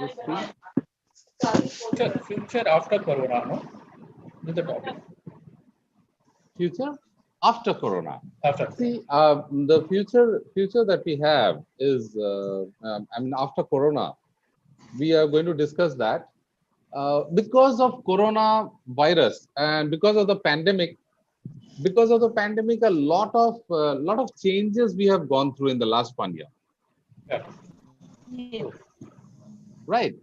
Just see. Future after Corona, no? With the topic. Future after Corona. After. See, the future that we have is, I mean, after Corona, we are going to discuss that. Because of Corona virus and because of the pandemic, a lot of changes we have gone through in the last 1 year. Yeah. Yes. Right.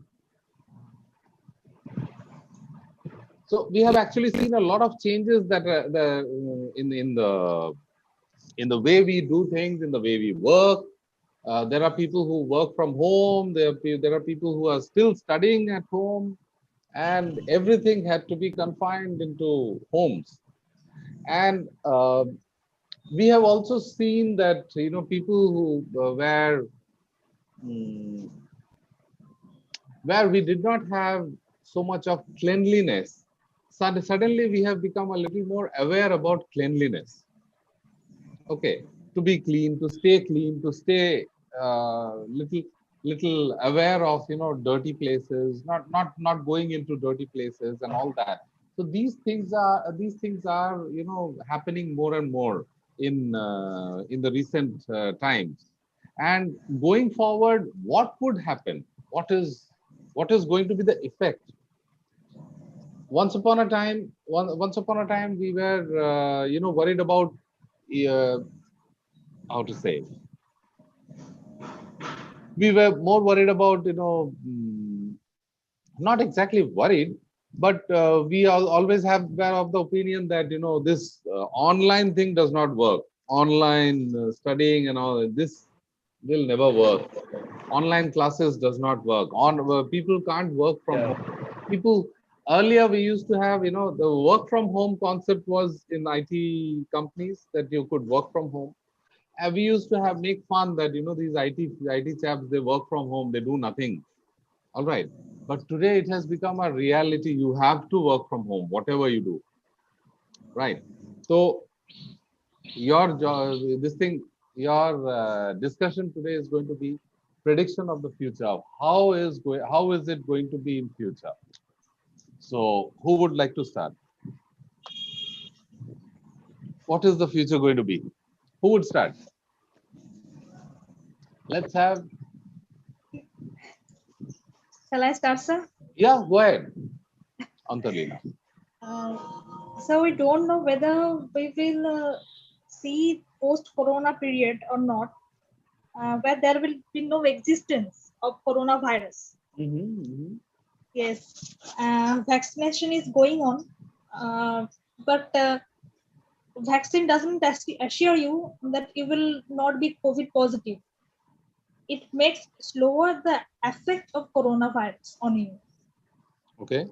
So we have actually seen a lot of changes that in the way we do things, in the way we work. There are people who work from home. There are people who are still studying at home, and everything had to be confined into homes. And we have also seen that people who where we did not have so much of cleanliness, suddenly we have become a little more aware about cleanliness. Okay, to be clean, to stay little aware of dirty places, not going into dirty places and all that. So these things are happening more and more in the recent times. And going forward, what would happen? What is going to be the effect? Once upon a time, we were worried about uh, how to say. We were more worried about not exactly worried, but we always have were of the opinion that this online thing does not work. Online studying and all this will never work. Online classes does not work. People can't work from home. People earlier we used to have the work from home concept was in IT companies that you could work from home. And we used to have make fun that these IT chaps, they work from home, they do nothing. All right. But today it has become a reality. You have to work from home, whatever you do. Right. So your discussion today is going to be prediction of the future. How is it going to be in future? So who would like to start? What is the future going to be? Who would start? Let's have. Shall I start, sir? Yeah, go ahead, Antalina. Uh, so we don't know whether we will see post-corona period or not, where there will be no existence of coronavirus. Yes, vaccination is going on, but vaccine doesn't assure you that you will not be COVID positive. It makes slower the effect of coronavirus on you. Okay.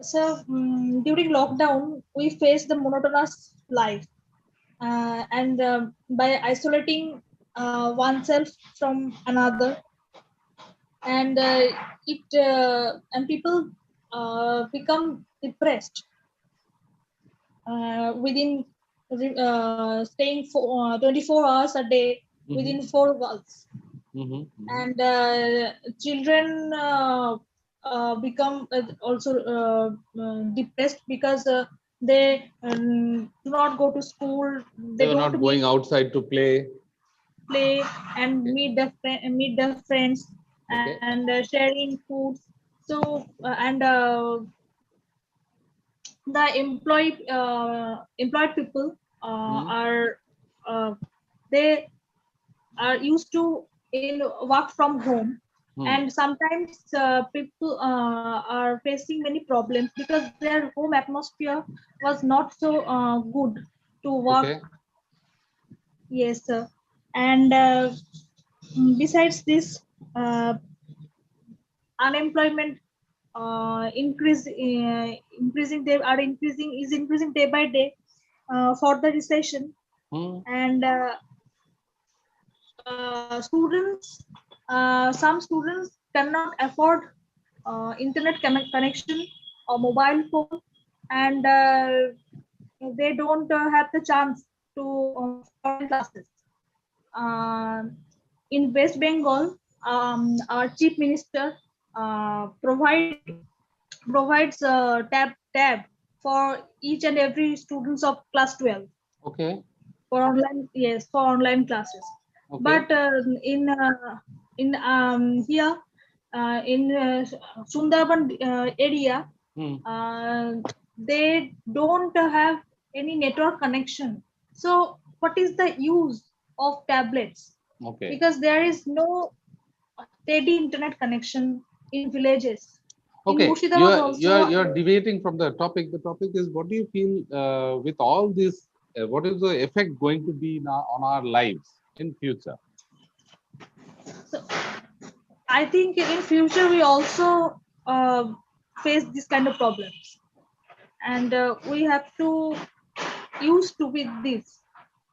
So during lockdown, we faced the monotonous life, and by isolating oneself from another, and people become depressed within staying for 24 hours a day within four walls. And children become also depressed because they do not go to school. They were not going outside to play and meet their friends, Okay. and sharing foods. So and the employed people are they are used to in work from home. And sometimes people are facing many problems because their home atmosphere was not so good to work. Okay. Yes, sir. And besides this, unemployment increasing day by day for the recession. And some students cannot afford internet connection or mobile phone, and they don't have the chance to online classes. In West Bengal, our chief minister provides a tab for each and every students of class 12 Okay. for online, yes, for online classes. Okay. But in here in Sundarban area, they don't have any network connection. So what is the use of tablets? Okay. Because there is no steady internet connection in villages. In Okay, Murshidabad also, you're deviating from the topic. The topic is, what do you feel with all this? What is the effect going to be now on our lives in future? so I think in future we also face this kind of problems, and we have to use to with this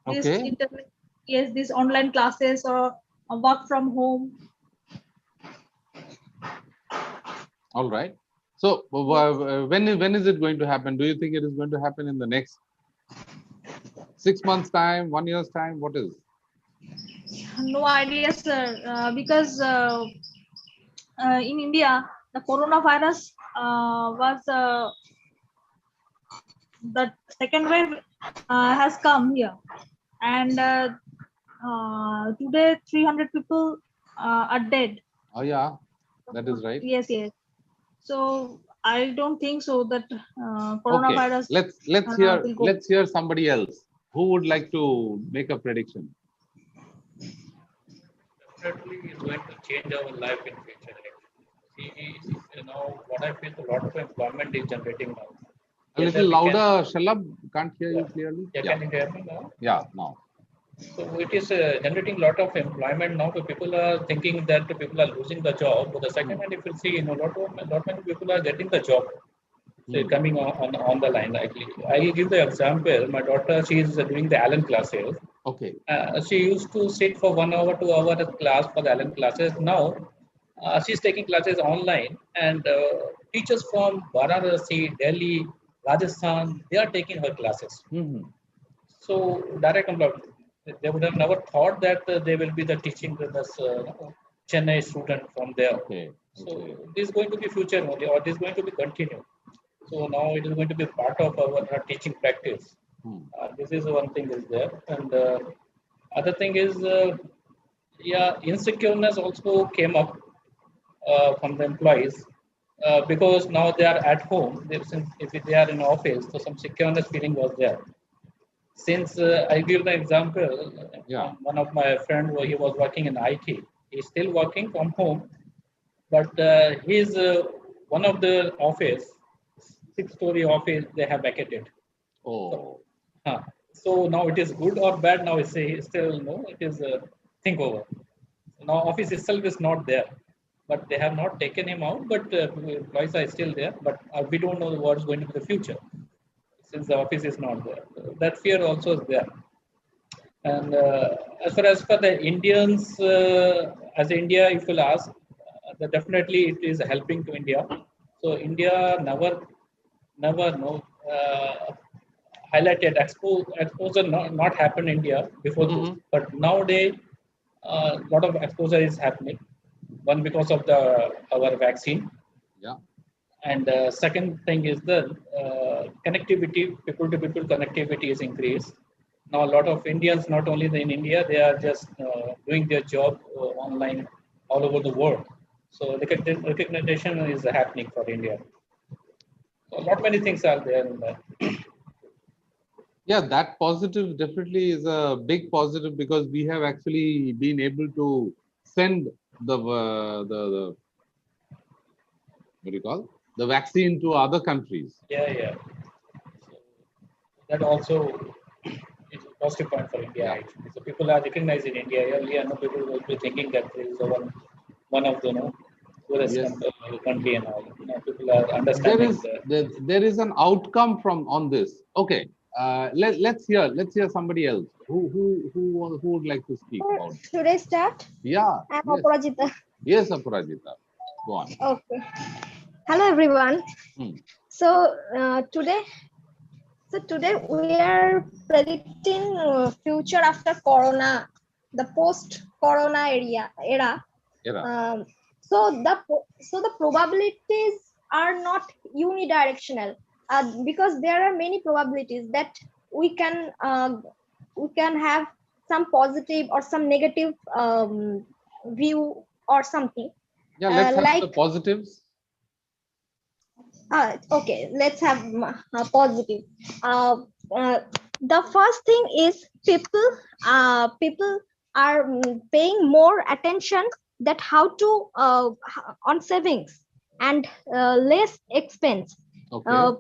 Okay. internet, yes, these online classes or work from home. All right. So when is it going to happen? Do you think it is going to happen in the next 6 months time, 1 year's time? What is? No idea, sir, because in India the coronavirus was the second wave has come here, and today 300 people are dead. Oh yeah, that is right. Yes, yes. So I don't think so that Okay, coronavirus will go. let's hear somebody else who would like to make a prediction. Definitely is going to change our life in future. See, what I feel, a lot of employment is generating now. A little louder, Shalab. Can't hear you clearly. Yeah, can you hear me now? Yeah, now. So it is generating a lot of employment now. So people are thinking that people are losing the job. But the second hand, if you see, lot many people are getting the job. So coming on the line. Actually, I will give the example. My daughter, she is doing the Allen classes. Okay. She used to sit for 1 hour, 2 hour at class for the Allen classes. Now she's taking classes online, and teachers from Varanasi, Delhi, Rajasthan, they are taking her classes. So direct employment. They would have never thought that they will be the teaching this Chennai student from there. Okay. So this is going to be future only, or this is going to be continued. So now it is going to be part of our teaching practice. This is one thing is there, and other thing is, insecureness also came up from the employees because now they are at home. Since if they are in office, so some secureness feeling was there. Since I give the example, one of my friend, he was working in IT. He's still working from home, but he's one of the office, 6-story office, they have vacated. Oh. So now it is good or bad. Now it's still it is think over. Now office itself is not there, but they have not taken him out. But employees are still there. But we don't know what is going to be the future, since the office is not there. That fear also is there. And as far as for the Indians, as India, if you'll ask, definitely it is helping to India. So India never highlighted exposure not happened in India before this, but nowadays a lot of exposure is happening. One, because of our vaccine. Yeah. And second thing is the connectivity, people to people connectivity is increased. Now a lot of Indians, not only in India, they are just doing their job online all over the world. So recognition is happening for India. So not many things are there in that. Yeah, that positive definitely is a big positive, because we have actually been able to send the what do you call, the vaccine to other countries. Yeah. So that also is a positive point for India. Actually. So people are recognizing India. Earlier, people will be thinking that there is one of the poorest country and all. People are understanding. There is an outcome on this. Okay. Let's hear somebody else who would like to speak about it. Should I start? Yeah. I'm Aparajita. Yes, Aparajita. Go on. Okay. Hello, everyone. So today we are predicting future after Corona, the post-Corona era. So the probabilities are not unidirectional, because there are many probabilities that we can have some positive or some negative view or something. Yeah, let's have the positives. Okay, let's have positive. The first thing is people are paying more attention that how to on savings and less expense. Okay.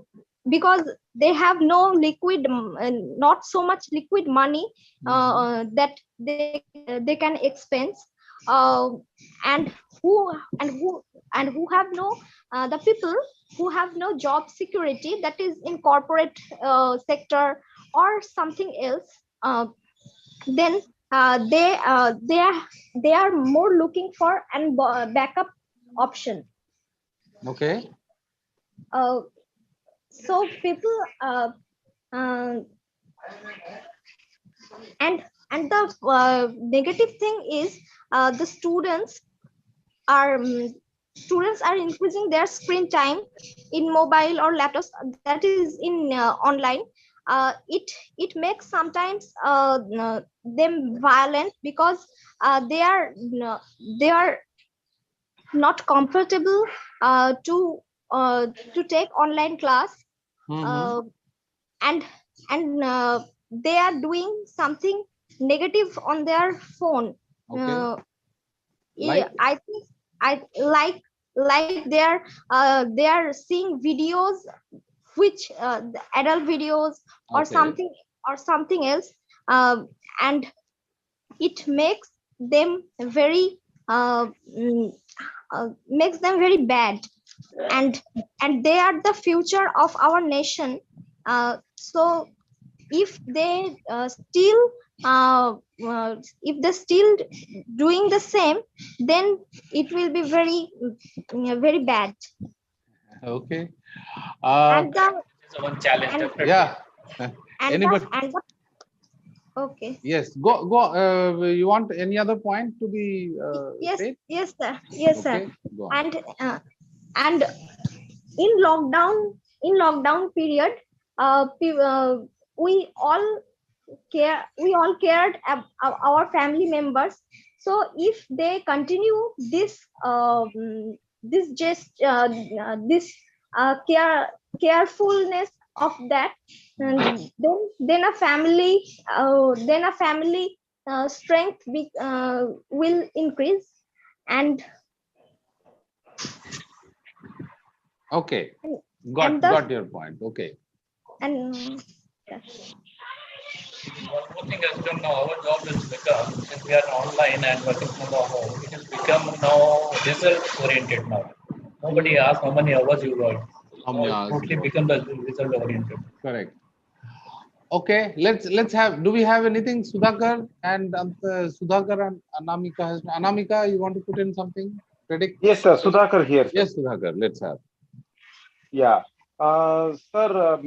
Because they have no liquid, not so much liquid money that they can expense, and who have no the people who have no job security, that is in corporate sector or something else, then they are more looking for an backup option. Okay. So people and the negative thing is the students are increasing their screen time in mobile or laptops, that is in online. It makes sometimes them violent, because they are not comfortable to take online class, and they are doing something negative on their phone. Okay. I think they are seeing videos which the adult videos or something else, and it makes them very bad, and they are the future of our nation. So if they still doing the same, then it will be very bad. Okay. And one challenge, definitely. Yeah. Anybody? Okay. Yes. Go. You want any other point to be said? Yes, sir. Yes, okay. Sir. And in lockdown period, we all cared our family members. So if they continue this this carefulness of that, then a family strength will increase. And okay, got your point. Okay. And one more thing has become now, our job has become, since we are online and working from the home, it has become now result oriented now. Nobody asks how many hours you work. Now totally become the result oriented. Correct. Okay, let's have. Do we have anything, Sudhakar and Sudhakar and Anamika? Anamika, you want to put in something? Predict? Yes, sir. Sudhakar here. Sir. Yes, Sudhakar. Let's have. Yeah, sir.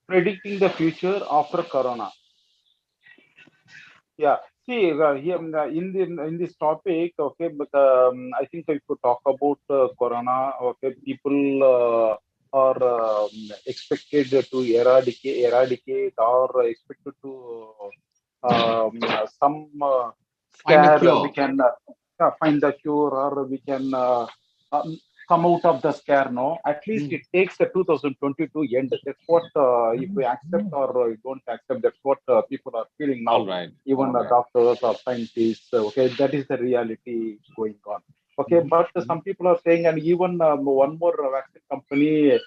Predicting the future after Corona. Yeah. See, here in this topic, okay, but I think if you talk about Corona, okay, people are expected to eradicate or expected to some scare. We can find the cure, or we can come out of the scare. No, at least it takes the 2022 end. That's what if we accept or don't accept, that's what people are feeling now. All right. Even the doctors or scientists, okay, that is the reality going on. Okay, but some people are saying, and even one more vaccine company,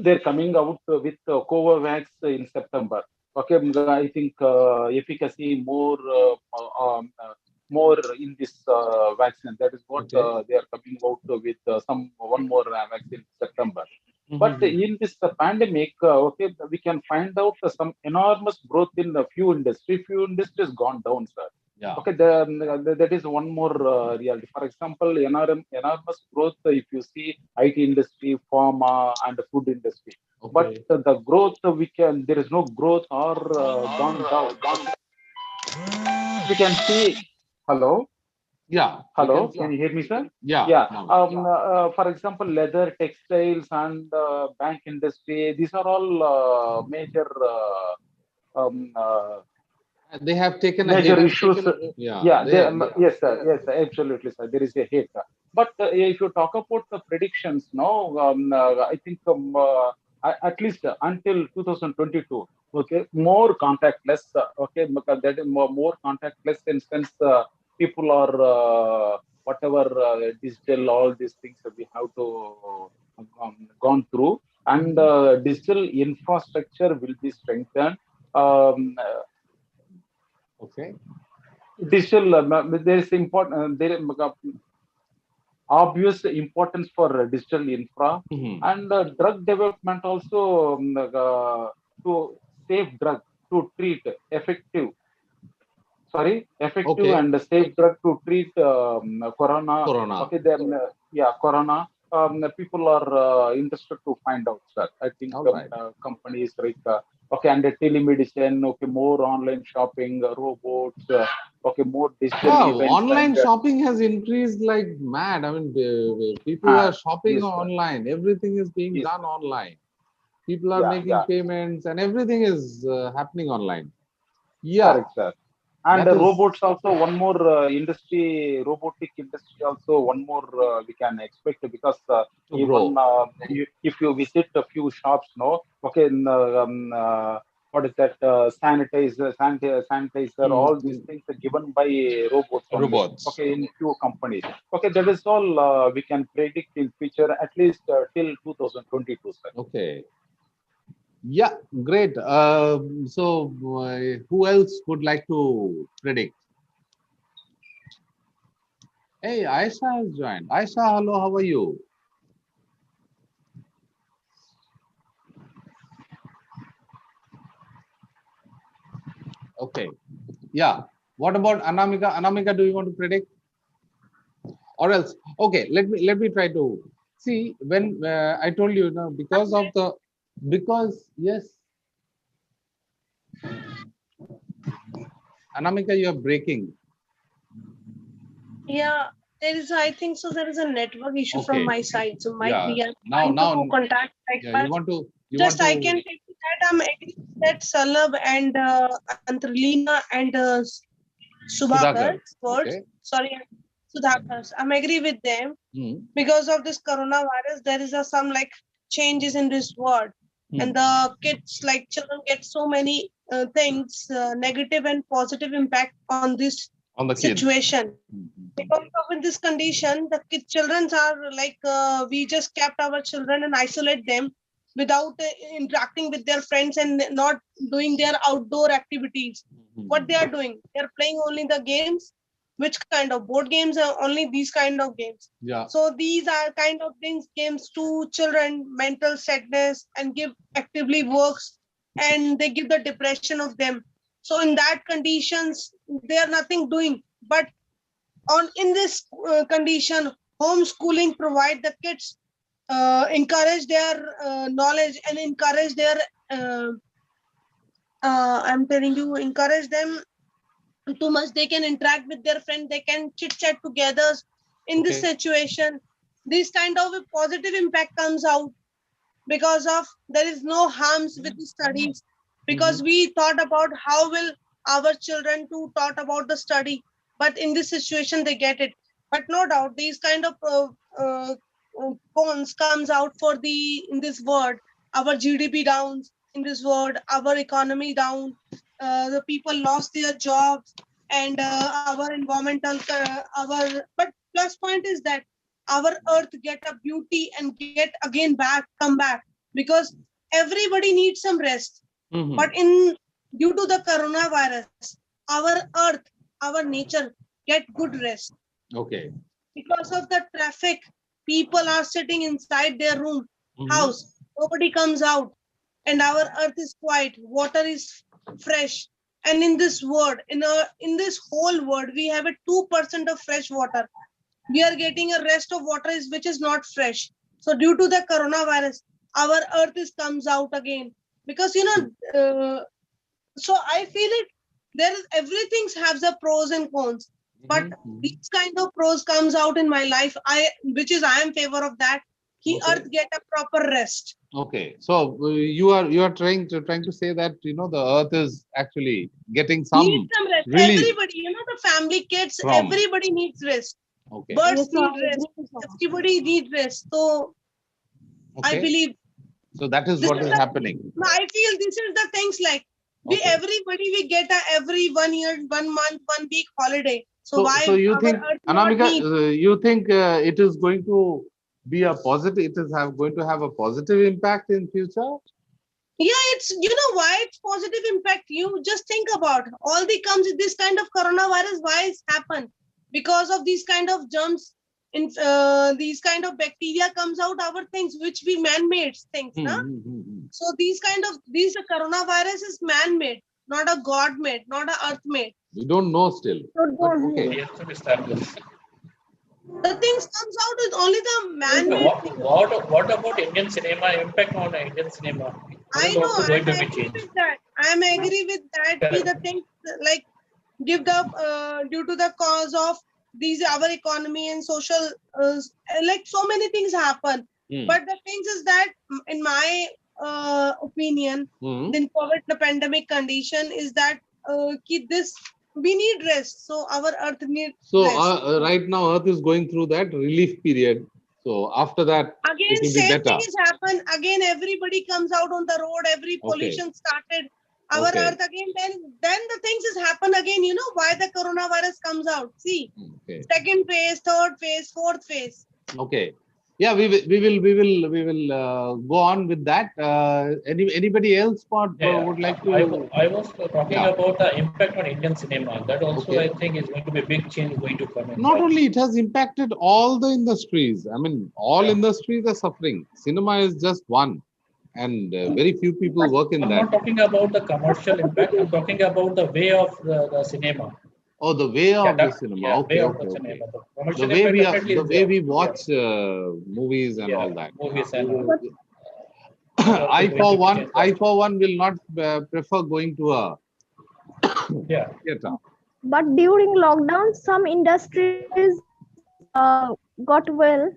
they're coming out with Covovax in September. Okay, I think efficacy more in this vaccine. That is what they are coming out with one more vaccine in September. But in this pandemic, okay, we can find out some enormous growth in a few industries. Few industries gone down, sir. Yeah. Okay, that is one more reality. For example, enormous growth if you see IT industry, pharma, and food industry. Okay. But the growth there is no growth or gone down. We can see. Hello. Yeah. Hello, can you hear me, sir? Yeah. Yeah. Now. For example, leather, textiles, and bank industry. These are all major They have taken a major hit. issues. Yeah. Yeah. They have. Yes, sir. Yes, sir. Absolutely, sir. There is a hit. But if you talk about the predictions, no, I think at least until 2022. Okay, more contactless. Okay, because that is more contactless in sense people are whatever digital all these things that we have to gone through, and digital infrastructure will be strengthened. Okay. Digital there is important there obvious importance for digital infra, and drug development also, to safe drug to treat effective, effective Okay. and safe drug to treat corona. Corona. Okay, then yeah, corona. People are interested to find out, sir. I think All right. companies like okay, and the telemedicine. Okay, more online shopping, robots. Okay, more digital Wow, events and online shopping has increased like mad. I mean, people are shopping yes, sir. online. Everything is being Yes, done online. People are yeah, making yeah, payments, and everything is happening online. Yeah, correct, sir. And that is robots also one more industry, robotic industry also one more we can expect, because to even grow. if you visit a few shops, no, okay, what is that? Sanitizer, all these things are given by robots only. Robots. Okay, in few companies. Okay, that is all we can predict in future, at least till 2022, sir. Okay. Yeah, great. So, who else would like to predict? Hey, Aisha has joined. Aisha, hello, how are you? Okay. Yeah. What about Anamika? Anamika, do you want to predict? Or else, okay, let me try to see when I told you now because of the because yes, Anamika, you are breaking. Yeah, there is, I think so. There is a network issue from Okay. my side. So might Yeah. be I'm Now, trying now, to contact, like, yeah, but you want just I to can tell you that I'm agree that Salab and Antralina and Sudhakar. Subhakar's words. Okay. Sorry, Sudhakar's. I'm agree with them Hmm. because of this coronavirus. There is some like changes in this word, Hmm. and the kids, like children, get so many things, negative and positive impact on this On the kids. situation. Hmm. Because of in this condition, the children are like we just kept our children and isolate them without interacting with their friends and not doing their outdoor activities. What they are doing, they are playing only the games. Which kind of board games are only these kind of games? Yeah. So these are kind of things games to children mental sadness and give actively works, and they give the depression of them. So in that conditions they are nothing doing, but on in this condition, homeschooling provide the kids encourage their knowledge and encourage their uh, I'm telling you, encourage them too much. They can interact with their friends, they can chit chat together. In this Okay. situation, this kind of a positive impact comes out because of there is no harms with the studies, because we thought about how will our children to thought about the study, but in this situation they get it. But no doubt these kind of cons comes out for the in this world. Our GDP downs in this world, our economy down, the people lost their jobs, and our environmental but plus point is that our earth get a beauty and get again back come back, because everybody needs some rest. But in due to the coronavirus, our earth, our nature get good rest. Okay. Because of the traffic, people are sitting inside their room house, nobody comes out, and our earth is quiet, water is fresh. And in this world, in this whole world, we have a 2% of fresh water. We are getting a rest of water is which is not fresh. So due to the coronavirus, our earth is comes out again, because so I feel it, there is everything has a pros and cons. But Mhm. these kind of pros comes out in my life, I am favor of that. He Okay. earth get a proper rest. Okay, so you are trying to say that the Earth is actually getting Need some some rest. relief Everybody, the family, kids, from. everybody needs rest. Okay. Birds Yes, sir, need I rest. agree with her. Everybody need rest. So I Okay. believe So that is this what is is the, happening. I feel this is the things like Okay. everybody we get a every 1 year, 1 month, 1 week holiday. So So why you our think, earth not Anamika, need? you think it is going to be a positive? It is going to have a positive impact in future? Yeah, it's why it's positive impact. You just think about all the comes this kind of coronavirus. Why it's happened? Because of these kind of germs, in these kind of bacteria comes out our things which we man-made things, Hmm, na? hmm, hmm, hmm. So these coronavirus is man-made, not a god-made, not a earth-made. We don't know still. So But don't okay. We have to establish. The things comes out with only the man-made What, thing. what about Indian cinema, impact on Indian cinema? How I is know, also going I'm to be agree changed? with that. I'm agree with that. Correct. The things like give the due to the cause of these our economy and social like so many things happen. Hmm. But the things is that in my opinion, Hmm. then COVID the pandemic condition is that keep this we need rest. So our earth needs So rest. right now, Earth is going through that relief period. So after that, it Again, will be same thing better. is happen. Again, everybody comes out on the road. Every Okay. pollution started. Our Okay. earth again. Then the things is happen again. You know why the coronavirus comes out? See, Okay. second phase, third phase, fourth phase. Okay. Yeah, we will go on with that. Anybody else would like to? I was talking Yeah. about the impact on Indian cinema. That also Okay. I think is going to be a big change going to come in. Not only it has impacted all the industries. I mean, all Yeah. industries are suffering. Cinema is just one, and very few people work in I'm that. not talking about the commercial impact. I'm talking about the way of the cinema. Oh, the way Yeah, of the cinema. way Okay, of okay, the okay. cinema. The The commercial way impact we are, definitely the is way there. we watch movies and all that. Movies We and all. will- That also I going for to be one, changed. I for one will not prefer going to a Yeah. theater. But during lockdown, some industries got well,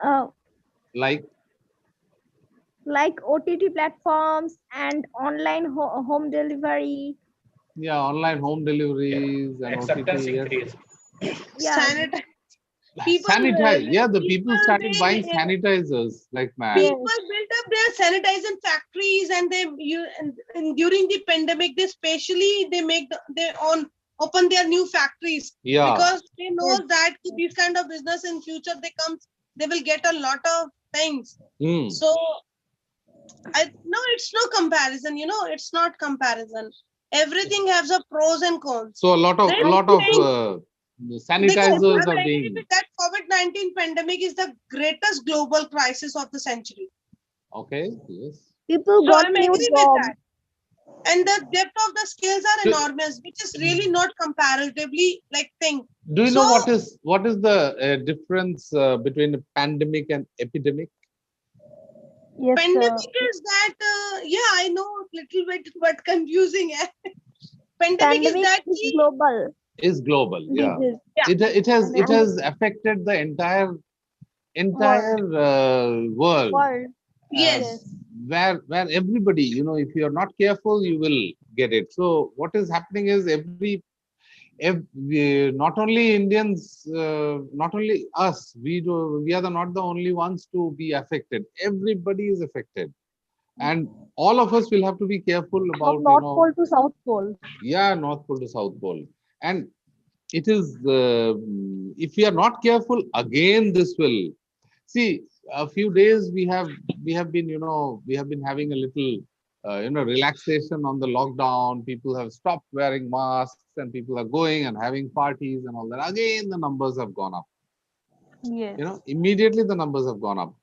uh, Like, like OTT platforms and online home delivery. yeah, online home Yeah. deliveries and Acceptance OTT. Yes, increase. Yeah, Sanitize. People, sanitize. Yeah, the people people, started buying sanitizers like mad. yes, people built up their sanitizing factories, and and during the pandemic, they specially they make they open their new factories Yeah. because they know yes. that these kind of business in future they will get a lot of things. Hmm. So I no, it's no comparison. It's not comparison. Everything has a pros and cons. So a lot of Same thing. Dekho, sanitizers I'm are agree being with that. COVID-19 pandemic is the greatest global crisis of the century. okay. Yes. People So got I'm new agree with jobs. that. And the depth of the skills are Do, enormous, which is really not comparatively like thing. do you So know what is the difference between a pandemic and epidemic? Yes, pandemic is that yeah, I know little bit but confusing. Pandemic is pandemic that is global Is global. Yeah. disease. yeah, It And has affected the entire world, world. world. yes. Yes, Where everybody, if you are not careful, you will get it. So what is happening is not only Indians, not only us, we are not the only ones to be affected. Everybody is affected, and all of us will have to be careful from about North Pole to South Pole. yeah, North Pole to South Pole. And it is if we are not careful, again this will see. A few days we have been we have been having a little relaxation on the lockdown. People have stopped wearing masks and people are going and having parties and all that. Again the numbers have gone up. Yes, Immediately the numbers have gone up,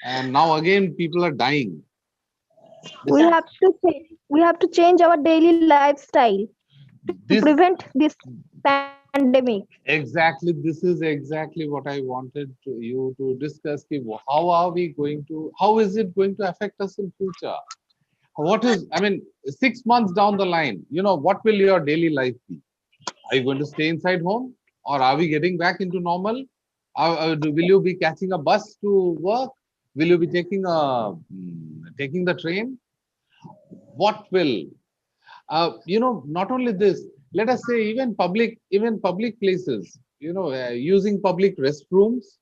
and now again people are dying. we This have to we have to change our daily lifestyle to this prevent this pandemic. Exactly, this is exactly what I wanted you to discuss. How are we going to? How is it going to affect us in future? what is, I mean, 6 months down the line, what will your daily life be? Are you going to stay inside home, or are we getting back into normal? Will you be catching a bus to work? Will you be taking the train? What will, not only this, let us say even public places, using public restrooms,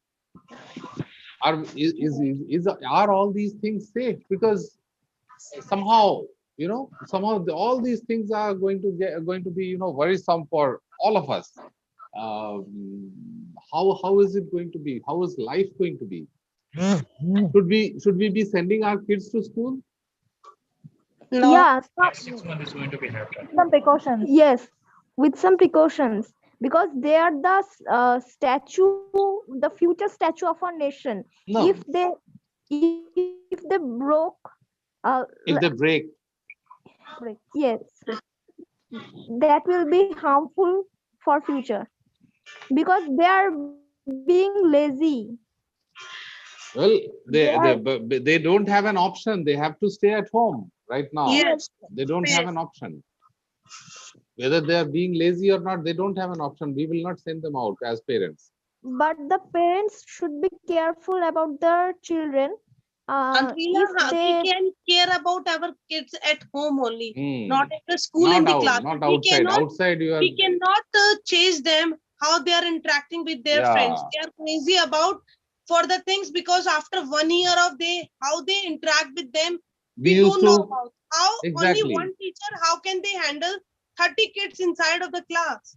are all these things safe? Because somehow all these things are going to be worrisome for all of us. How is it going to be? How is life going to be? Should we be sending our kids to school? No. Yeah, Next 6 months is going to be happening. Some precautions. yes, with some precautions, because they are the the future statue of our nation. No. If they broke, If they break, yes, that will be harmful for future, because they are being lazy. well, They are, they don't have an option. They have to stay at home right now. Yes. They don't have Yes. an option. Whether they are being lazy or not, they don't have an option. We will not send them out as parents. but the parents should be careful about their children. If We they, can care about our kids at home only, not at the school Not in the out, class. not outside. Outside, you are. We cannot chase them how they are interacting with their friends. Yeah. They are crazy about for the things, because after 1 year of how they interact with them, We we used don't know to about how only exactly one teacher, how can they handle 30 kids inside of the class?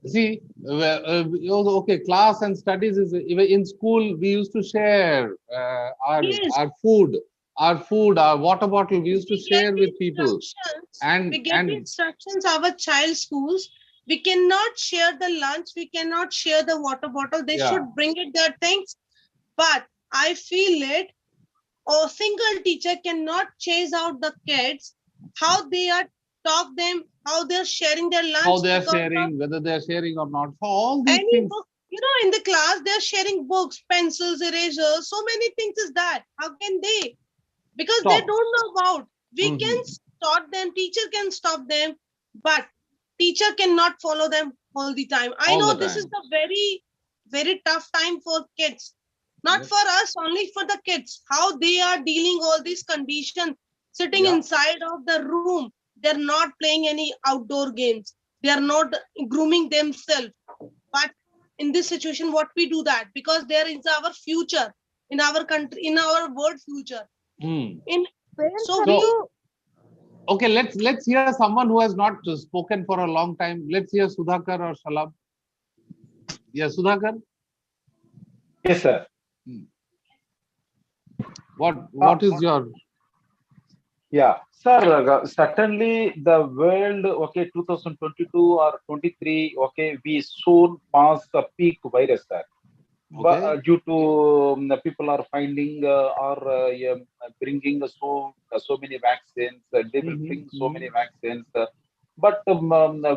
see. Okay, class and studies is even in school. We used to share Yes, our water bottle. We used to we get share the with people, instructions. and We get the instructions. Our child schools. We cannot share the lunch. We cannot share the water bottle. They yeah, should bring it their things. But I feel it. A single teacher cannot chase out the kids. How they are taught them. How they are sharing their how lunch they are because of sharing, whether they are sharing or not. So all these any things. book. In the class they are sharing books, pencils, erasers. So many things is that. How can they? Because they Stop. don't know about. We can Mhm. stop them, teacher can stop them, but teacher cannot follow them all the time. I All know the this is time. the very, very tough time for kids. Not Yep. for us, only for the kids. How they are dealing all these conditions, sitting Yeah. inside of the room. They're not playing any outdoor games. They are not grooming themselves. But in this situation, what we do that? Because there is our future in our country, in our world future. Hmm. In parents so have we So to, okay, let's hear someone who has not spoken for a long time. Let's hear Sudhakar or Shalab. Yeah, Sudhakar. Yes, sir. Hmm. What is your Yeah, sir, certainly the world, okay, 2022 or 23, okay, we soon pass the peak virus, sir. But okay? due to the people are finding or bringing so many vaccines, they will bring so many vaccines. But the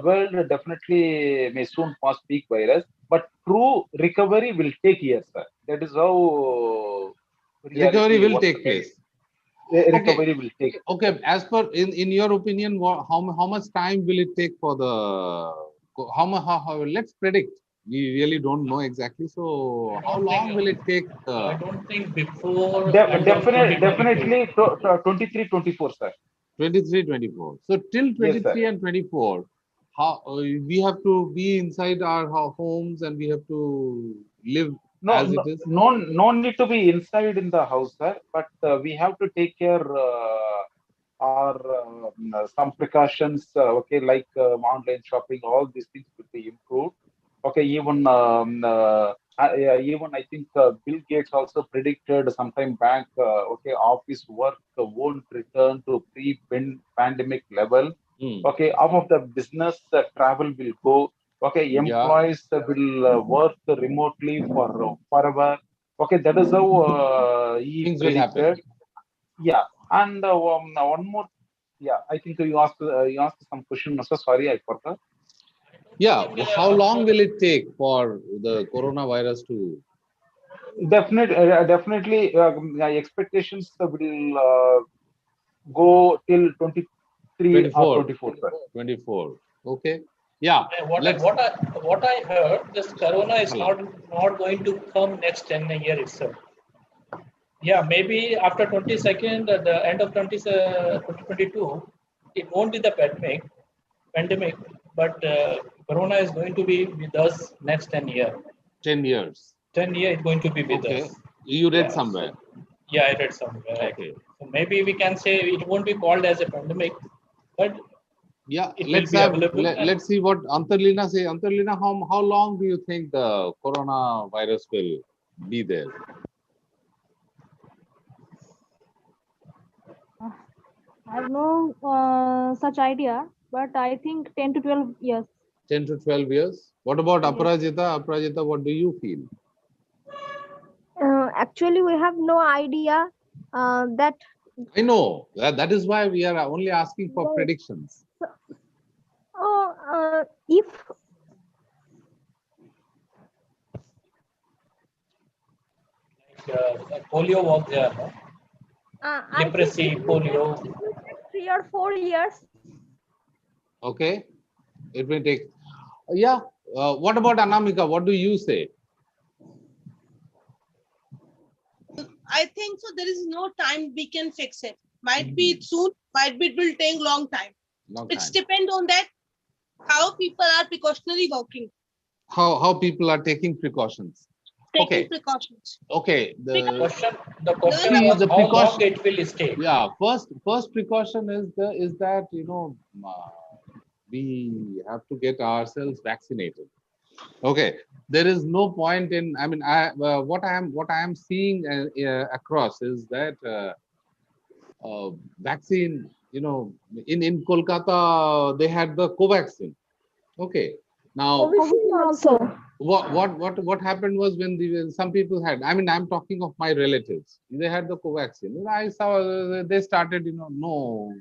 world definitely may soon pass peak virus. But true recovery will take years, sir. That is how Recovery reality will works. take place. Okay, Recovery will take. okay. As per in your opinion, how much time will it take for the how let's predict. We really don't know exactly. So I how don't think long will it take? I don't think before end of Definitely 2024. 23, 24, sir. 23, 24. So till Yes, sir. 23 and 24, how we have to be inside our homes and we have to live No, as no, it is. no need to be inside in the house, sir. But we have to take care our some precautions. Okay, like online shopping, all these things will be improved. Okay, even I think Bill Gates also predicted sometime back. Okay, office work won't return to pre-pandemic level. Hmm. Okay, half of the business travel will go. Okay, Yeah, employees will work remotely for forever. Okay, that is how he things will happen. predicted. Yeah, and one more. Yeah, I think you asked some question. So sorry, I forgot. Yeah, how long will it take for the coronavirus to? Definitely, expectations will. go till 23 or 24. 24, sir. 24. Okay. Yeah. Let's. What I heard, this corona is Hello. not going to come next 10 year itself. Yeah, maybe after 22nd, at the end of 2022, it won't be the pandemic, but corona is going to be with us next 10 year. 10 years. 10 year, it's going to be with Okay. us. You read Yeah, somewhere. Yeah, I read somewhere. Right. Okay. So maybe we can say it won't be called as a pandemic, but Yeah. it will Let's be have. available. Let's see what Antarlina say. Antarlina, how long do you think the coronavirus will be there? I have no such idea, but I think 10 to 12 years. 10 to 12 years. What about Yes. Aparajita? Aparajita, what do you feel? Actually, we have no idea that. I know that is why we are only asking for Yes. predictions. If Polio was there, no? I think Leprosy, it will polio. take 3 or 4 years. Okay. It may take. Yeah. What about Anamika? What do you say? I think so. There is no time we can fix it. Might be soon, might be it will take long time. Long It's time. depend on that how people are precautionary working, How people are taking precautions. taking Okay. precautions. Okay. The question See, was the how long precaution. it will stay. Yeah. First precaution is that we have to get ourselves vaccinated. Okay. There is no point in. I mean, what I am seeing across is that vaccine. In Kolkata they had the Covaxin. Okay. Now Covishield also. what happened was when some people had, I mean, I'm talking of my relatives, they had the Covaxin. I saw they started, no,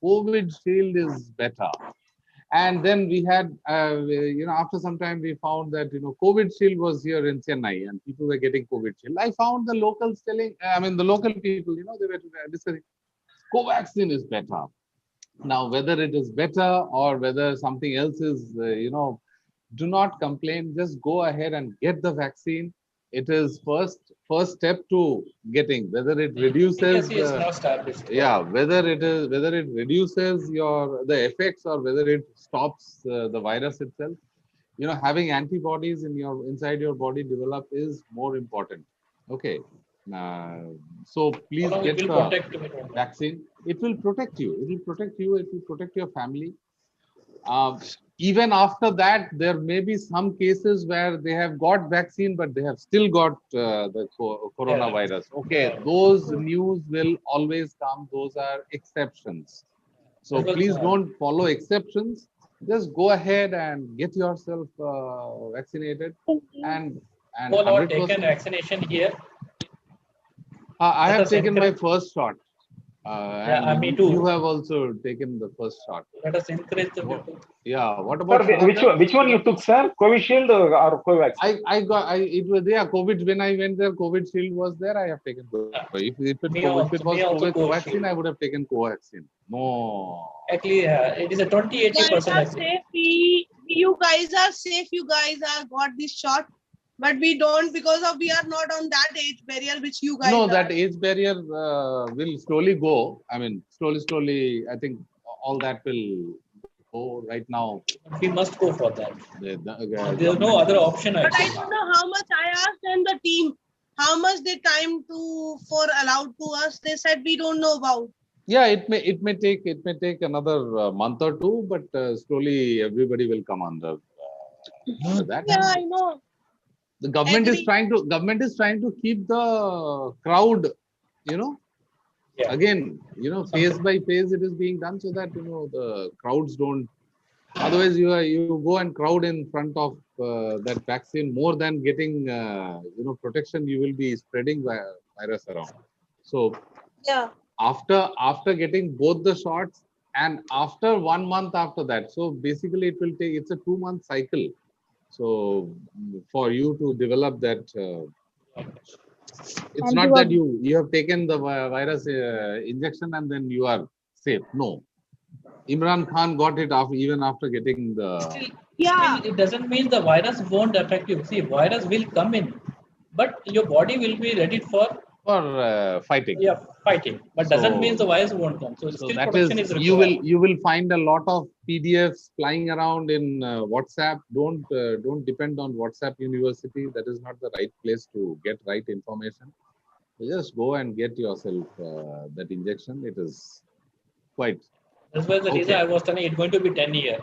COVID shield is better. And then we had, after some time we found that, COVID shield was here in Chennai and people were getting COVID shield. I found the locals telling, I mean, the local people, they were discussing Covaxin is better. Now, whether it is better or whether something else is, do not complain. Just go ahead and get the vaccine. It is first step to getting. Whether it reduces, Efficacy is not established. yeah, whether it reduces the effects or whether it stops the virus itself. Having antibodies inside your body develop is more important. Okay. So please How long get it will the protect me? vaccine. It will protect you. It will protect you. It will protect your family. Even after that, there may be some cases where they have got vaccine, but they have still got the coronavirus. Okay, those news will always come. Those are exceptions. So please don't follow exceptions. Just go ahead and get yourself vaccinated. And All are 100%. taken vaccination here. I Let have us taken my encourage- first shot. And me too. you have also taken the first shot. Let us encourage the people. Yeah. What Sir, about which one you took, sir? Covishield or Covaxin? it was there. COVID, when I went there, COVID shield was there. I have taken COVID. If Me it was also COVID Covishield. vaccine, I would have taken Covaxin. No. Actually, it is a 20-80% You guys are vaccine. safe. You guys are safe. You guys are got this shot, but we don't because of we are not on that age barrier which you guys No, are. that age barrier will slowly go. I mean, slowly. I think all that will go. Right now, We must go for that. There is no government other is- option. But I Actually. don't know how much I asked and the team how much they time for allowed to us. They said we don't know about. Yeah, it may take another month or two, but slowly everybody will come under that. Yeah, I know. The government is Agree. trying to keep the crowd, Yeah. again, phase by phase it is being done so that the crowds don't. Otherwise, you go and crowd in front of that vaccine more than getting protection. You will be spreading virus around. So Yeah. after getting both the shots and after 1 month after that, so basically it's a 2-month cycle. So for you to develop that It's not that you have taken the virus injection and then you are safe. No, Imran Khan got it even after getting the. Still, it doesn't mean the virus won't affect you. See, virus will come in, but your body will be ready for Fighting. Fighting. But doesn't mean the virus won't come. So still that protection is required. required. You will find a lot of PDFs flying around in WhatsApp. Don't depend on WhatsApp University. That is not the right place to get right information. Just go and get yourself that injection. It is quite. That's why the reason I was telling it's going to be 10 years.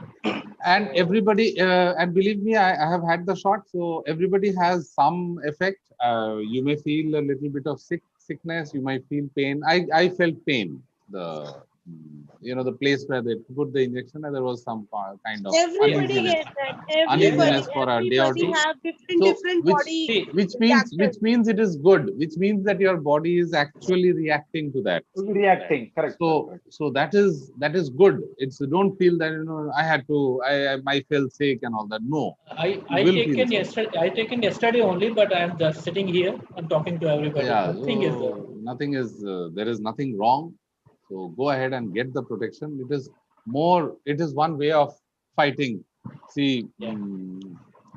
And everybody, and believe me, I have had the shot. So everybody has some effect. You may feel a little bit of sickness. You might feel pain. I felt pain. The place where they put the injection, and there was some kind of everybody gets that. Uneasiness for a day or two. Have different body. Which means it is good. Which means that your body is actually reacting to that. Reacting, correct. So that is good. It's don't feel that I had to. I felt sick and all that. No. I taken yesterday only, but I'm just sitting here and talking to everybody. Nothing is there is nothing wrong. So go ahead and get the protection. It is one way of fighting. See,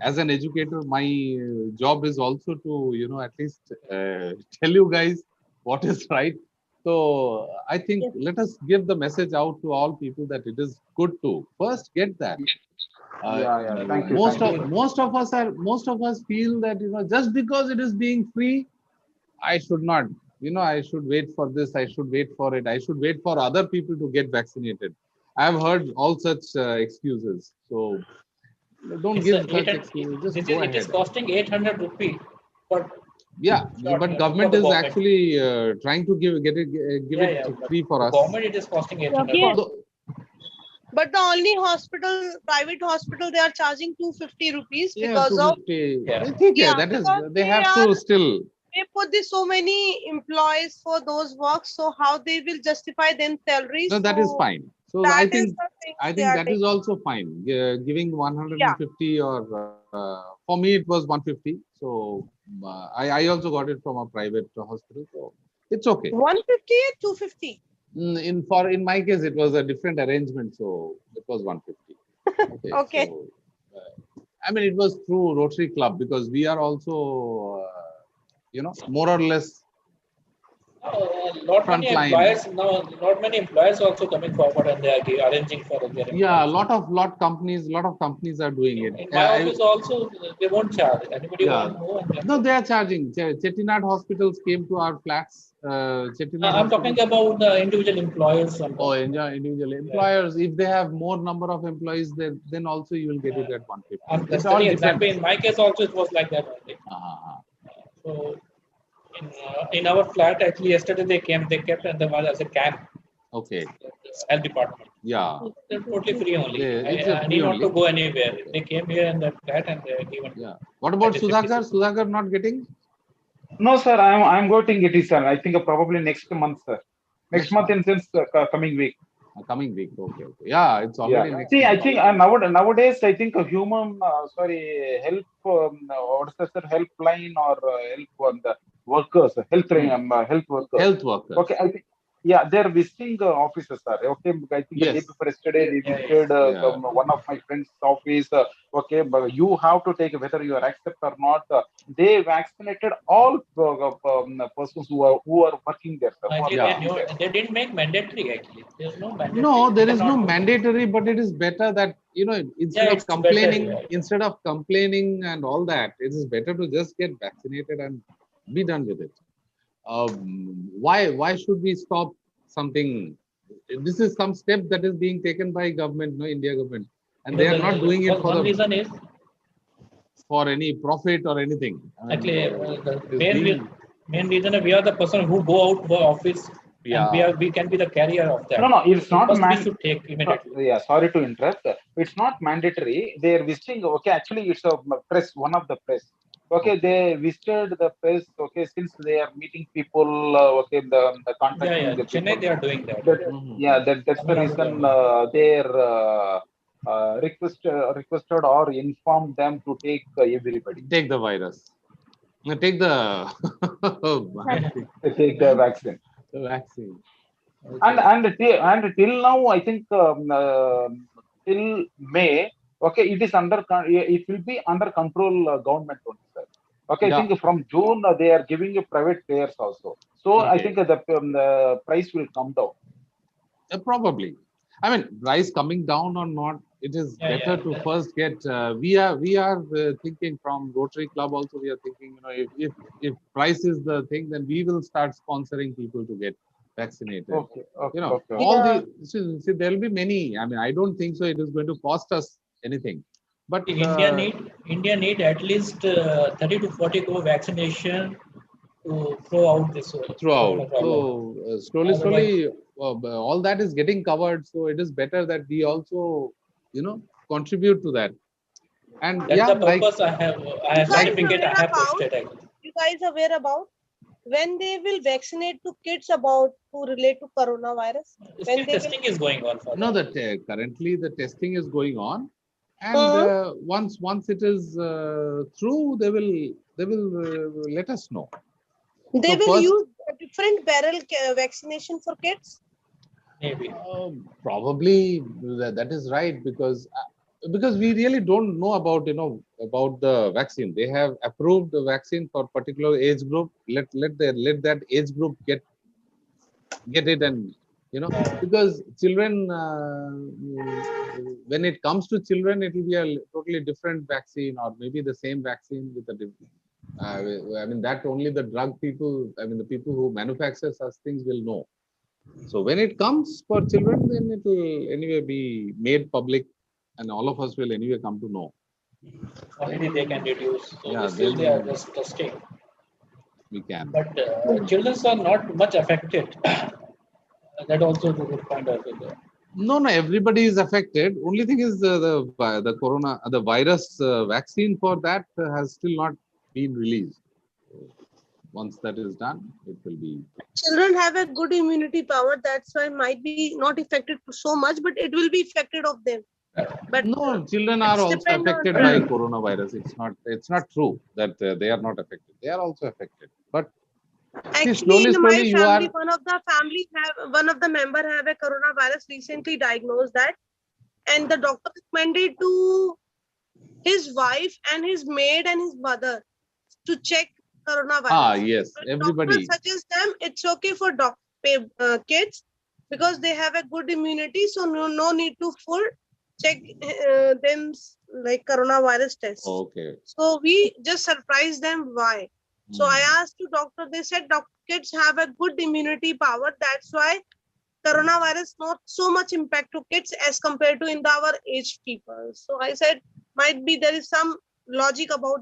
as an educator, my job is also to, at least tell you guys what is right. So I think let us give the message out to all people that it is good to first get that. Thank you. Most of us feel that, just because it is being free, I should not. I should wait for this. I should wait for it. I should wait for other people to get vaccinated. I have heard all such excuses. So don't give such excuses. Just go ahead. It is costing 800 rupees. But government is actually trying to give it free for us. Government, it is costing 800. But the only private hospital, they are charging 250 rupees because of. That is, they have to still. They put so many employees for those works, so how they will justify them salaries? No, that is fine. So I think that is also fine. Giving 150 or for me it was 150. So I also got it from a private hospital. So it's okay. 150 or 250? In my case it was a different arrangement, so it was 150. Okay. So, it was through Rotary Club because we are also. More or less not many employers also coming forward and they are arranging for their employees. A lot of companies are doing it. In my office also, they won't charge. Anybody want to know? No, they are charging. Chettinad hospitals came to our flats. I'm talking about the individual employers. Individual employers. If they have more number of employees, then also you will get it at 150. It's all exactly. In my case also, it was like that only. So in our flat, actually, yesterday they kept and there was as a camp. Okay. Health department. Yeah. They're totally free only. I need not to go anywhere. They came here in the flat and they given. Yeah. What about Sudhakar? Sudhakar not getting? No, sir. I'm getting it, sir. I think probably next month, sir. Next month in sense coming week. Coming week. Okay. Yeah, it's already next. See, I think nowadays I think a human help helpline or help on the workers, health workers. Health workers. Okay, I think they're visiting offices, sir. Okay, I think the day before yesterday they visited one of my friend's office. Okay, but you have to take whether you are accept or not. They vaccinated all persons who are working there. Sir. They didn't make mandatory actually. There's no mandatory. No, there is no mandatory, but it is better that instead of complaining and all that, it is better to just get vaccinated and be done with it. Why should we stop something? This is some step that is being taken by government, India government, and they are not doing it for for any profit or anything. Actually, the main reason we are the person who go out for office. And we can be the carrier of that. No, it's not mandatory. We should take immediately. Sorry to interrupt. It's not mandatory. They are visiting. Okay, actually, it's a press. One of the press. Okay, they visited the press. Okay, since they are meeting people. Okay, the contacting the people. Chennai, they are doing that. That's the reason they requested or informed them to take everybody. Take the virus. Take the vaccine. Take the vaccine. The vaccine. And till now, I think till May, okay, it will be under control government only, sir. Okay, I Yeah. think from June they are giving a private players also. So I Okay. think the price will come down. Probably. I mean, price coming down or not, it is Yeah, better yeah. to first get. We are thinking from Rotary Club also. We are thinking, if price is the thing, then we will start sponsoring people to get vaccinated. Okay, okay, okay. All Yeah. the see, there will be many. I mean, I don't think so. It is going to cost us anything. But India need at least 30 to 40 crore vaccination to throw out this throughout. corona problem. So slowly, all that is getting covered. So it is better that we also, contribute to that. And That's yeah, the like purpose I have like certificate I have posted. You guys aware about when they will vaccinate to kids about to relate to coronavirus? Still When they testing is going on for no, that. that currently the testing is going on, and Mhm. once it is through, they will let us know. They So will first, use a different barrel vaccination for kids. Maybe. probably that is right, because we really don't know about the vaccine. They have approved the vaccine for particular age group. Let that age group get it, and because children, when it comes to children, it will be a totally different vaccine, or maybe the same vaccine with a different. I mean, that only the drug people, I mean, the people who manufacture such things will know. So when it comes for children, then it will anyway be made public, and all of us will anyway come to know. Already they can reduce. So Yeah, still they are then just testing. we can. But children are not much affected. That also is a good point of it. No, no, everybody is affected. Only thing is the corona, the virus vaccine for that has still not been released. Once that is done, it will be. Children have a good immunity power. That's why might be not affected so much, but it will be affected of them. But No, children are it's also depend on affected by coronavirus. It's not true that they are not affected. They are also affected. But see, actually in my slowly you family, are. one of the member have a coronavirus recently diagnosed that, and the doctor recommended to his wife and his maid and his mother to check coronavirus. Yes, But doctor everybody. suggests them it's okay for kids because they have a good immunity, so no need to full check them like coronavirus test. Okay. So we just surprised them why. So I asked to doctor, they said kids have a good immunity power. That's why coronavirus not so much impact to kids as compared to in our aged people. So I said might be there is some logic about